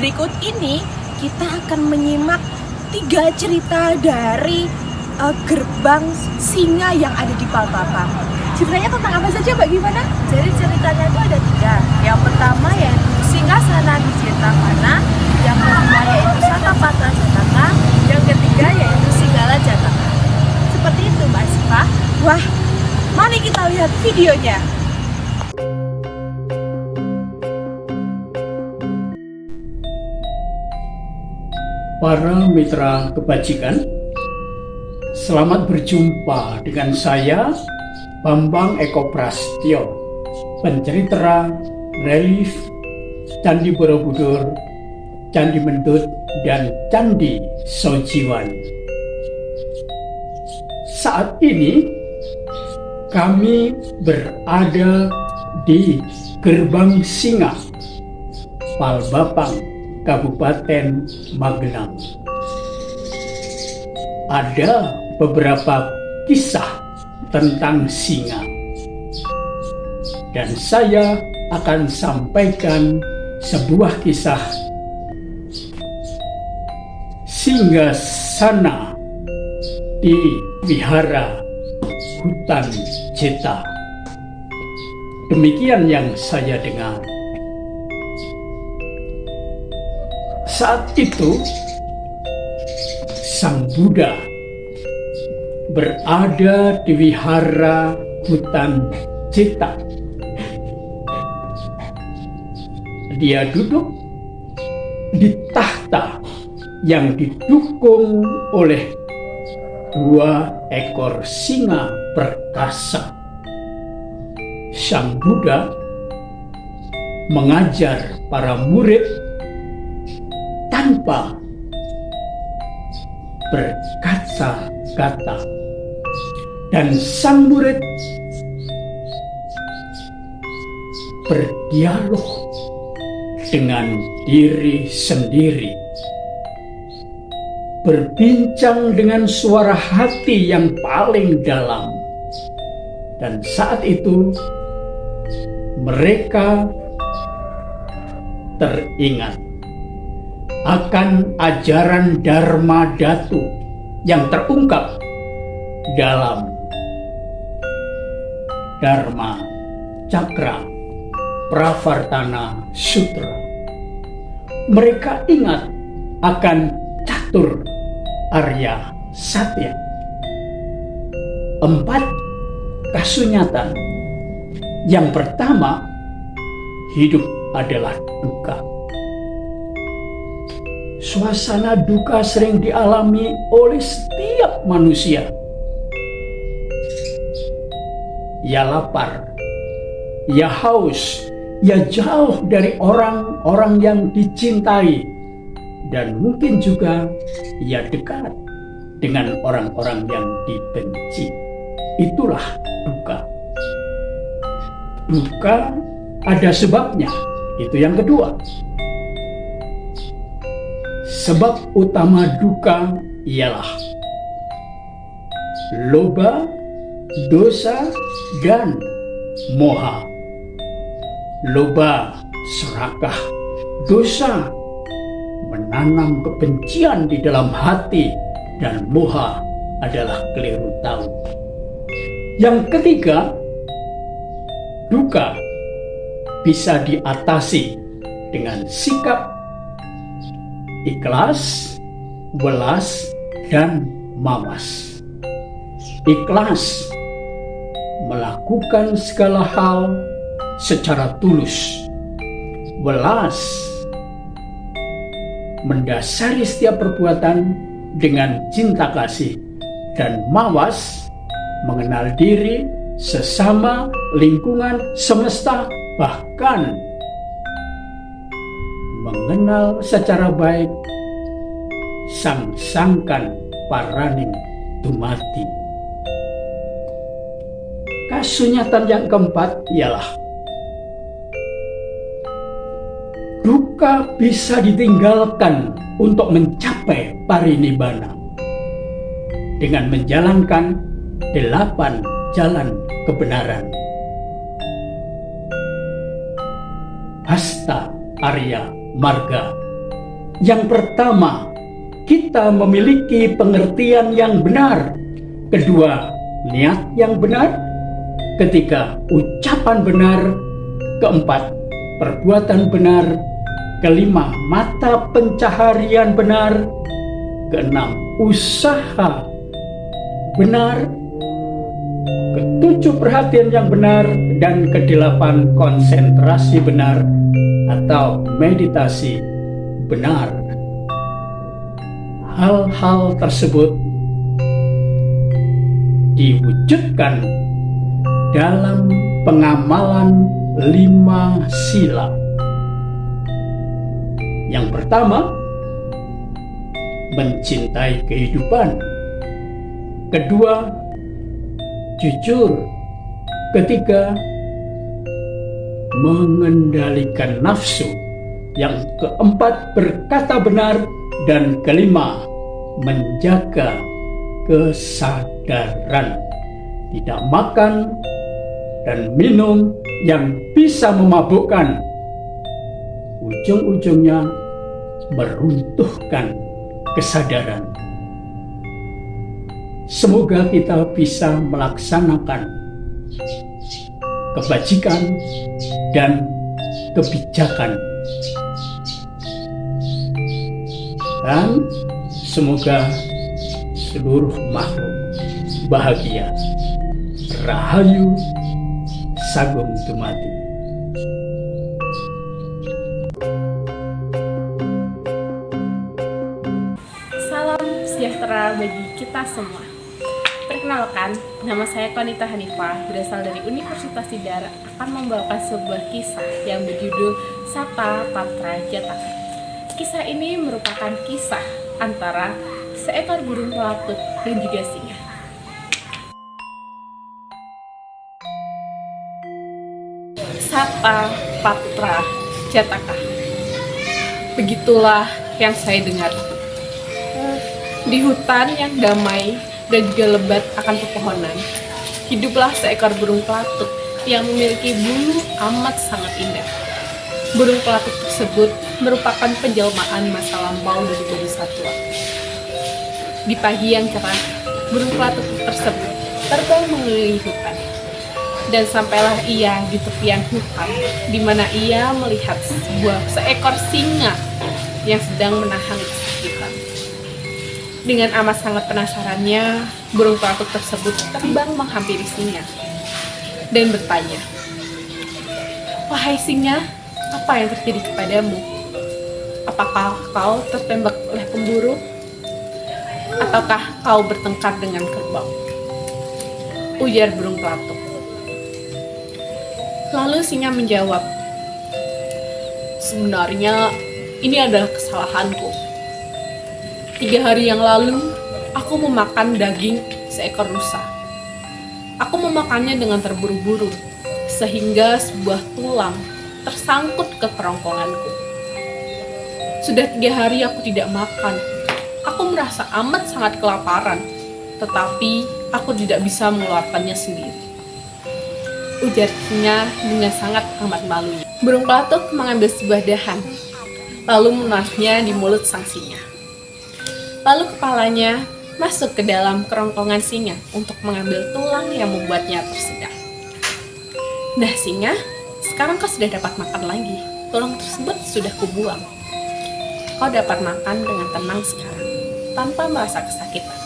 berikut ini kita akan menyimak 3 cerita dari gerbang singa yang ada di Balikpapan. Ceritanya tentang apa saja, Mbak? Gimana? Jadi ceritanya itu ada 3. Yang pertama yaitu Singgasana di Jetapana, yang kedua yaitu Satapatra Jataka, yang ketiga yaitu Singgala Jataka. Seperti itu, Mbak Siva. Wah, mari kita lihat videonya. Para mitra kebajikan, selamat berjumpa dengan saya, Bambang Eko Prastyo, pencerita relief Candi Borobudur, Candi Mendut, dan Candi Sojiwan. Saat ini kami berada di Gerbang Singa, Palbapang, Kabupaten Magelang. Ada beberapa kisah tentang singa, dan saya akan sampaikan sebuah kisah Singgasana di Wihara Hutan Jeta. Demikian yang saya dengar. Saat itu, Sang Buddha berada di Wihara Hutan Jeta. Dia duduk di tahta yang didukung oleh 2 ekor singa perkasa. Sang Buddha mengajar para murid tanpa berkata-kata, dan sang murid berdialog dengan diri sendiri, berbincang dengan suara hati yang paling dalam. Dan saat itu mereka teringat akan ajaran Dharma Dhatu yang terungkap dalam Dharma Cakra Pravartana Sutra. Mereka ingat akan Catur Arya Satya, 4 kasunyatan. Yang pertama, hidup adalah duka. Suasana duka sering dialami oleh setiap manusia. Ya lapar, ya haus, ya jauh dari orang-orang yang dicintai, dan mungkin juga ya dekat dengan orang-orang yang dibenci. Itulah duka. Duka ada sebabnya. Itu yang kedua. Sebab utama duka ialah loba, dosa, dan moha. Loba serakah, dosa menanam kebencian di dalam hati, dan moha adalah keliru tahu. Yang ketiga, duka bisa diatasi dengan sikap ikhlas, welas, dan mawas. Ikhlas melakukan segala hal secara tulus. Welas mendasari setiap perbuatan dengan cinta kasih. Dan mawas mengenal diri, sesama, lingkungan, semesta, bahkan mengenal secara baik sang sangkan paraning dumati. Kasunyatan yang keempat ialah duka bisa ditinggalkan untuk mencapai parinibbana dengan menjalankan 8 jalan kebenaran. Hasta Arya Marga Yang pertama, kita memiliki pengertian yang benar. Kedua, niat yang benar. Ketiga, ucapan benar. Keempat, perbuatan benar. Kelima, mata pencaharian benar. Keenam, usaha benar. Ketujuh, perhatian yang benar. Dan kedelapan, konsentrasi benar atau meditasi benar. Hal-hal tersebut diwujudkan dalam pengamalan 5 sila. Yang pertama, mencintai kehidupan. Kedua, jujur. Ketiga, mengendalikan nafsu. Yang keempat, berkata benar. Dan kelima, menjaga kesadaran. Tidak makan dan minum yang bisa memabukkan. Ujung-ujungnya meruntuhkan kesadaran. Semoga kita bisa melaksanakan kebajikan dan kebijakan. Dan semoga seluruh makhluk bahagia. Rahayu Sagung Dumadi. Salam sejahtera bagi kita semua. Perkenalkan, nama saya Konita Hanifah, berasal dari Universitas Tidara, akan membawakan sebuah kisah yang berjudul Sapa Patra Jataka. Kisah ini merupakan kisah antara seekor burung pelatuk dan juga singa. Sapa Patra Jataka. Begitulah yang saya dengar. Di hutan yang damai dan juga lebat akan pepohonan, hiduplah seekor burung pelatuk yang memiliki bulu amat sangat indah. Burung pelatuk tersebut merupakan penjelmaan masa lampau dari bodhisattva. Di pagi yang cerah, burung pelatuk tersebut terbang mengelilingi hutan. Dan sampailah ia di tepian hutan, di mana ia melihat seekor singa yang sedang menahan kesakitan. Dengan amat sangat penasarannya, burung pelatuk tersebut terbang menghampiri singa dan bertanya, "Wahai singa, apa yang terjadi kepadamu? Apakah kau tertembak oleh pemburu? Ataukah kau bertengkar dengan kerbau?" ujar burung pelatuk. Lalu singa menjawab, "Sebenarnya ini adalah kesalahanku. 3 hari yang lalu, aku memakan daging seekor rusa. Aku memakannya dengan terburu-buru, sehingga sebuah tulang tersangkut ke kerongkonganku. Sudah 3 hari aku tidak makan. Aku merasa amat sangat kelaparan, tetapi aku tidak bisa mengeluarkannya sendiri," ujar singa dengan sangat amat malunya. Burung pelatuk mengambil sebuah dahan, lalu menaruhnya di mulut sang singa. Lalu kepalanya masuk ke dalam kerongkongan singa untuk mengambil tulang yang membuatnya tersedak. "Nah singa, sekarang kau sudah dapat makan lagi. Tulang tersebut sudah kubuang. Kau dapat makan dengan tenang sekarang, tanpa merasa kesakitan.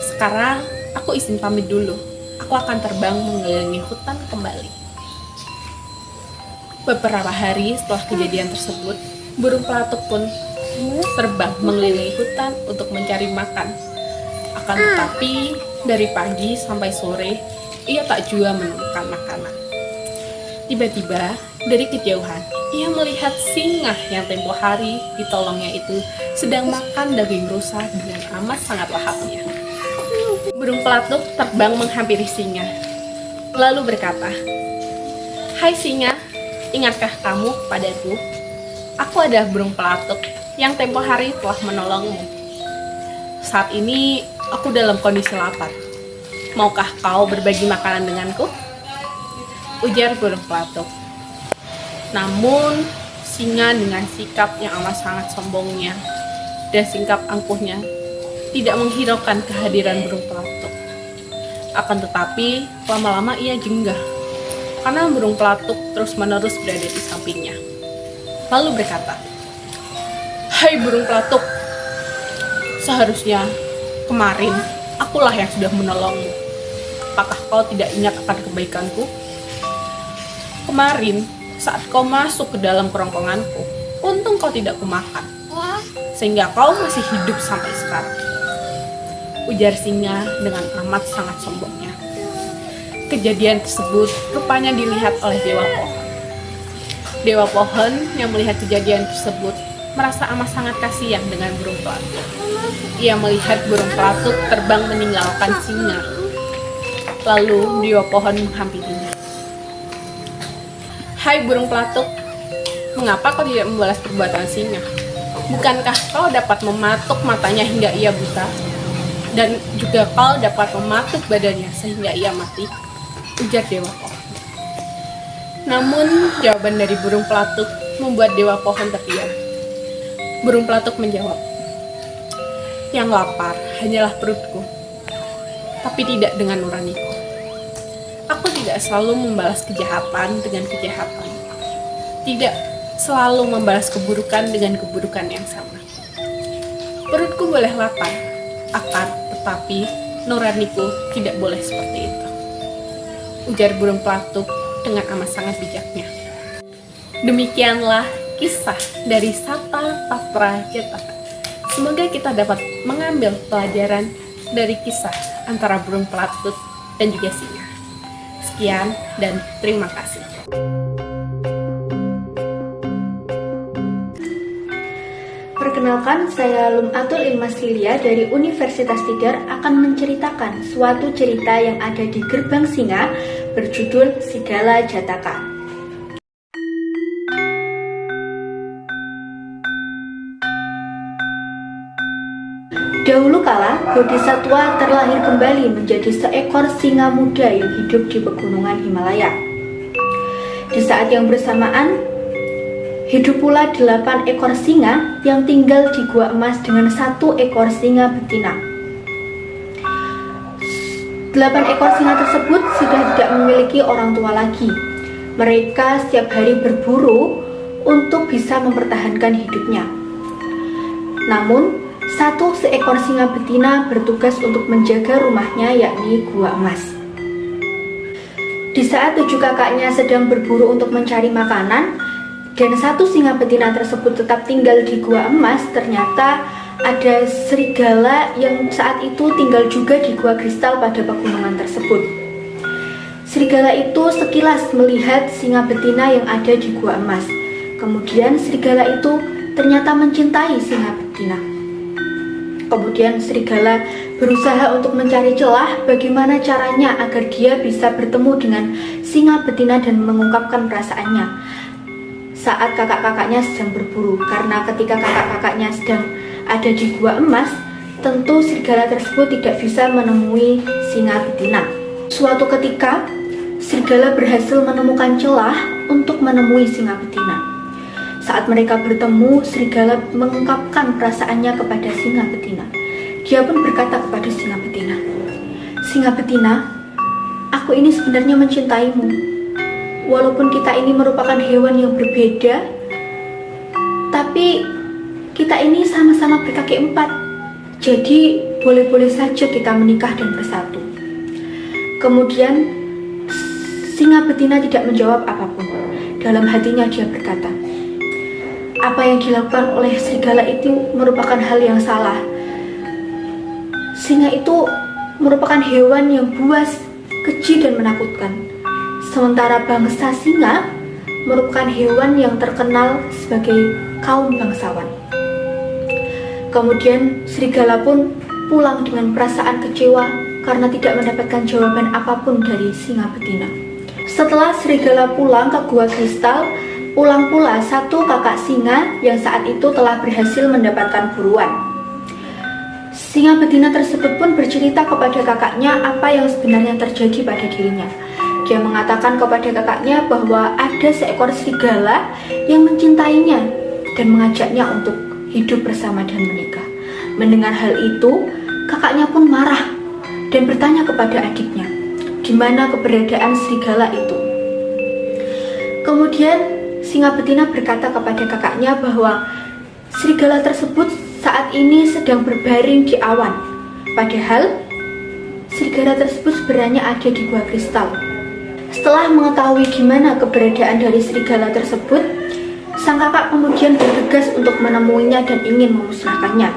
Sekarang, aku izin pamit dulu. Aku akan terbang mengelilingi hutan kembali." Beberapa hari setelah kejadian tersebut, burung pelatuk pun terbang mengelilingi hutan untuk mencari makan. Akan tetapi, dari pagi sampai sore, ia tak jua menemukan makanan. Tiba-tiba, dari kejauhan, ia melihat singa yang tempo hari ditolongnya itu sedang makan daging rusa dengan amat sangat lahapnya. Burung pelatuk terbang menghampiri singa, lalu berkata, "Hai singa, ingatkah kamu kepadaku? Aku adalah burung pelatuk yang tempo hari telah menolongmu. Saat ini aku dalam kondisi lapar. Maukah kau berbagi makanan denganku?" ujar burung pelatuk. Namun Singa dengan sikap yang amat sangat sombongnya dan sikap angkuhnya tidak menghiraukan kehadiran burung pelatuk. Akan tetapi, lama-lama ia jenggah karena burung pelatuk terus-menerus berada di sampingnya. Lalu berkata, "Hai burung pelatuk, seharusnya kemarin akulah yang sudah menolongmu. Apakah kau tidak ingat akan kebaikanku? Kemarin, saat kau masuk ke dalam kerongkonganku, untung kau tidak kumakan, sehingga kau masih hidup sampai sekarang," ujar singa dengan amat sangat sombongnya. Kejadian tersebut rupanya dilihat oleh Dewa Pohon. Dewa Pohon yang melihat kejadian tersebut merasa amat sangat kasihan dengan burung pelatuk. Ia melihat burung pelatuk terbang meninggalkan singa. Lalu Dewa Pohon menghampirinya. "Hai burung pelatuk, mengapa kau tidak membalas perbuatan singa? Bukankah kau dapat mematuk matanya hingga ia buta? Dan juga kau dapat mematuk badannya sehingga ia mati?" ujar Dewa Pohon. Namun jawaban dari burung pelatuk membuat Dewa Pohon terdiam. Burung pelatuk menjawab, "Yang lapar hanyalah perutku, tapi tidak dengan nuraniku. Aku tidak selalu membalas kejahatan dengan kejahatan, tidak selalu membalas keburukan dengan keburukan yang sama. Perutku boleh lapar, akan tetapi nuraniku tidak boleh seperti itu," ujar burung pelatuk dengan amat sangat bijaknya. Demikianlah kisah dari Sata Patra Jataka. Semoga kita dapat mengambil pelajaran dari kisah antara burung pelatuk dan juga singa. Sekian dan terima kasih. Perkenalkan, saya Lumatul Ilmas Lilia dari Universitas Tidar akan menceritakan suatu cerita yang ada di Gerbang Singa berjudul Sigala Jataka. Dahulu kala, Bodhisatwa terlahir kembali menjadi seekor singa muda yang hidup di pegunungan Himalaya. Di saat yang bersamaan, hidup pula 8 ekor singa yang tinggal di gua emas dengan 1 ekor singa betina. 8 ekor singa tersebut sudah tidak memiliki orang tua lagi. Mereka setiap hari berburu untuk bisa mempertahankan hidupnya. Namun, 1 seekor singa betina bertugas untuk menjaga rumahnya, yakni gua emas. Di saat 7 kakaknya sedang berburu untuk mencari makanan, dan 1 singa betina tersebut tetap tinggal di gua emas, ternyata ada serigala yang saat itu tinggal juga di gua kristal pada pegunungan tersebut. Serigala itu sekilas melihat singa betina yang ada di gua emas. Kemudian serigala itu ternyata mencintai singa betina. Kemudian serigala berusaha untuk mencari celah bagaimana caranya agar dia bisa bertemu dengan singa betina dan mengungkapkan perasaannya saat kakak-kakaknya sedang berburu, karena ketika kakak-kakaknya sedang ada di gua emas, tentu serigala tersebut tidak bisa menemui singa betina. Suatu ketika, serigala berhasil menemukan celah untuk menemui singa betina. Saat mereka bertemu, serigala mengungkapkan perasaannya kepada singa betina. Dia pun berkata kepada singa betina, "Singa betina, aku ini sebenarnya mencintaimu. Walaupun kita ini merupakan hewan yang berbeda, tapi kita ini sama-sama berkaki 4. Jadi boleh-boleh saja kita menikah dan bersatu." Kemudian singa betina tidak menjawab apapun. Dalam hatinya dia berkata, apa yang dilakukan oleh serigala itu merupakan hal yang salah. Singa itu merupakan hewan yang buas, keji dan menakutkan. Sementara bangsa singa merupakan hewan yang terkenal sebagai kaum bangsawan. Kemudian serigala pun pulang dengan perasaan kecewa karena tidak mendapatkan jawaban apapun dari singa betina. Setelah serigala pulang ke gua kristal, pulang pula 1 kakak singa yang saat itu telah berhasil mendapatkan buruan. Singa betina tersebut pun bercerita kepada kakaknya apa yang sebenarnya terjadi pada dirinya. Dia mengatakan kepada kakaknya bahwa ada seekor serigala yang mencintainya dan mengajaknya untuk hidup bersama dan menikah. Mendengar hal itu, kakaknya pun marah dan bertanya kepada adiknya, di mana keberadaan serigala itu. Kemudian singa betina berkata kepada kakaknya bahwa serigala tersebut saat ini sedang berbaring di awan. Padahal serigala tersebut sebenarnya ada di gua kristal. Setelah mengetahui gimana keberadaan dari serigala tersebut, sang kakak kemudian bergegas untuk menemuinya dan ingin memusnahkannya.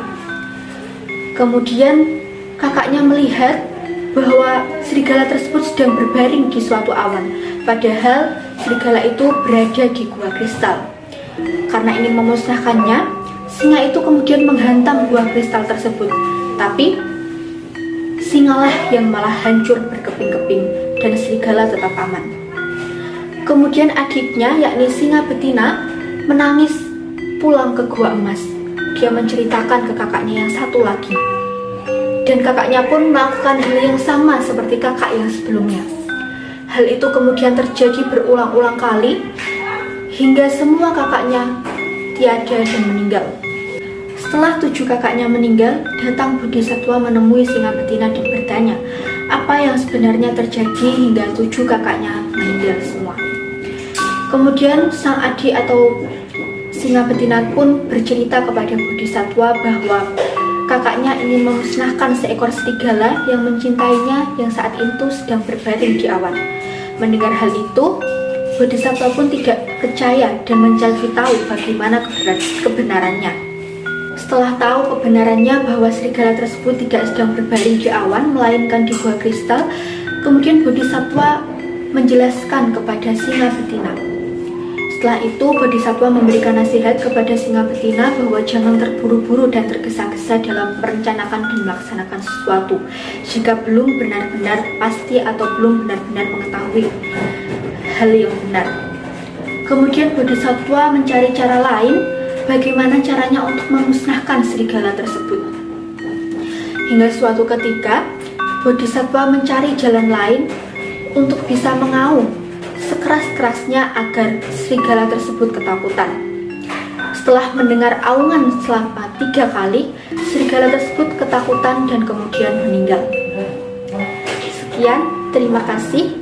Kemudian kakaknya melihat bahwa serigala tersebut sedang berbaring di suatu awan. Padahal serigala itu berada di gua kristal. Karena ingin memusnahkannya, singa itu kemudian menghantam gua kristal tersebut. Tapi singalah yang malah hancur berkeping-keping dan serigala tetap aman. Kemudian adiknya, yakni singa betina, menangis pulang ke gua emas. Dia menceritakan ke kakaknya yang satu lagi. Dan kakaknya pun melakukan hal yang sama seperti kakak yang sebelumnya. Hal itu kemudian terjadi berulang-ulang kali hingga semua kakaknya tiada dan meninggal. Setelah 7 kakaknya meninggal, datang Bodhisatwa menemui singa betina dan bertanya apa yang sebenarnya terjadi hingga 7 kakaknya meninggal semua. Kemudian sang adik atau singa betina pun bercerita kepada Bodhisatwa bahwa kakaknya ingin memusnahkan seekor serigala yang mencintainya yang saat itu sedang berbaring di awan. Mendengar hal itu, Bodhisatwa pun tidak percaya dan mencari tahu bagaimana kebenarannya. Setelah tahu kebenarannya bahwa serigala tersebut tidak sedang berbaring di awan, melainkan di gua kristal, kemudian Bodhisatwa menjelaskan kepada singa betina. Setelah itu, Bodhisatwa memberikan nasihat kepada singa betina bahwa jangan terburu-buru dan tergesa-gesa dalam merencanakan dan melaksanakan sesuatu jika belum benar-benar pasti atau belum benar-benar mengetahui hal yang benar. Kemudian Bodhisatwa mencari cara lain bagaimana caranya untuk memusnahkan serigala tersebut. Hingga suatu ketika, Bodhisatwa mencari jalan lain untuk bisa mengaum sekeras-kerasnya agar serigala tersebut ketakutan. Setelah mendengar aungan selama 3 kali, serigala tersebut ketakutan dan kemudian meninggal. Sekian, terima kasih.